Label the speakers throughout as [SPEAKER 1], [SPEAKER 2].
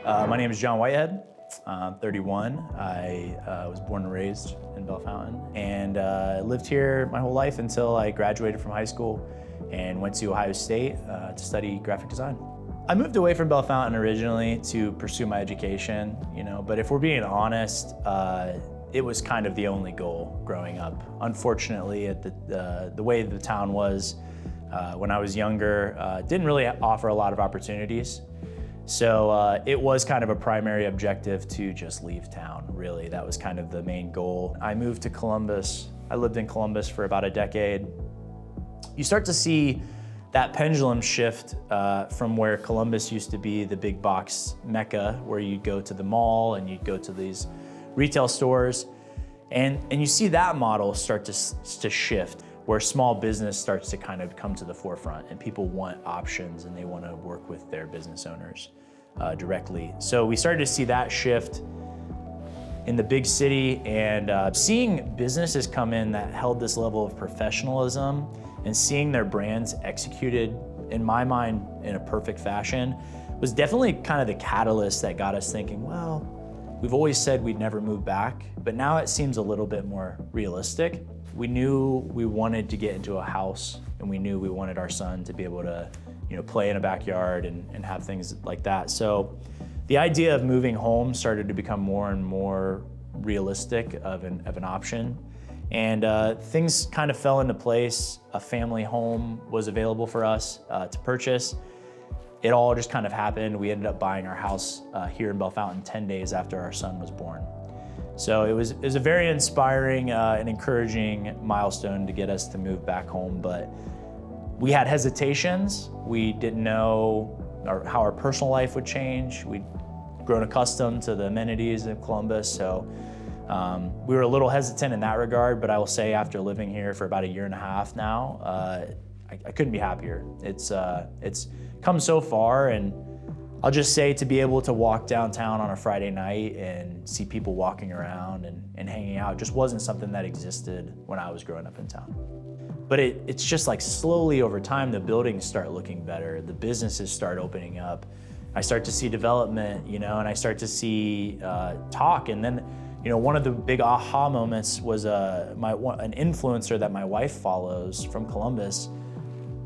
[SPEAKER 1] My name is John Whitehead. I'm 31. I was born and raised in Bellefontaine, and lived here my whole life until I graduated from high school and went to Ohio State to study graphic design. I moved away from Bellefontaine originally to pursue my education, but if we're being honest, it was kind of the only goal growing up. Unfortunately, the way the town was when I was younger didn't really offer a lot of opportunities. So it was kind of a primary objective to just leave town, really. That was kind of the main goal. I moved to Columbus. I lived in Columbus for about a decade. You start to see that pendulum shift from where Columbus used to be the big box mecca, where you'd go to the mall and you'd go to these retail stores. And you see that model start to shift, where small business starts to kind of come to the forefront and people want options and they want to work with their business owners directly. So we started to see that shift in the big city, and seeing businesses come in that held this level of professionalism and seeing their brands executed, in my mind, in a perfect fashion, was definitely kind of the catalyst that got us thinking, well, we've always said we'd never move back, but now it seems a little bit more realistic. We knew we wanted to get into a house, and we knew we wanted our son to be able to, play in a backyard and have things like that. So the idea of moving home started to become more and more realistic of an option. And things kind of fell into place. A family home was available for us to purchase. It all just kind of happened. We ended up buying our house here in Bellefontaine 10 days after our son was born. So it was a very inspiring and encouraging milestone to get us to move back home, but we had hesitations. We didn't know how our personal life would change. We'd grown accustomed to the amenities of Columbus, so we were a little hesitant in that regard, but I will say after living here for about a year and a half now, I couldn't be happier. It's come so far, and I'll just say to be able to walk downtown on a Friday night and see people walking around and hanging out just wasn't something that existed when I was growing up in town. But it's just like slowly over time, the buildings start looking better, the businesses start opening up. I start to see development, and I start to see talk. And then, one of the big aha moments was an influencer that my wife follows from Columbus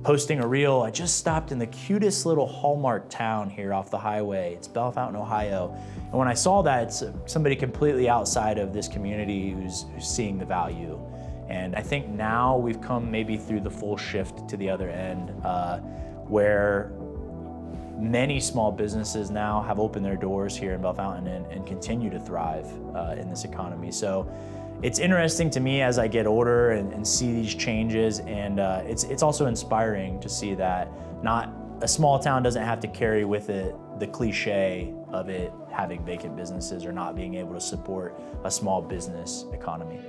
[SPEAKER 1] posting a reel. I just stopped in the cutest little Hallmark town here off the highway. It's Bellefontaine, Ohio. And when I saw that, it's somebody completely outside of this community who's seeing the value. And I think now we've come maybe through the full shift to the other end, where many small businesses now have opened their doors here in Bellefontaine and continue to thrive in this economy. So it's interesting to me as I get older and see these changes, and it's also inspiring to see that not a small town doesn't have to carry with it the cliche of it having vacant businesses or not being able to support a small business economy.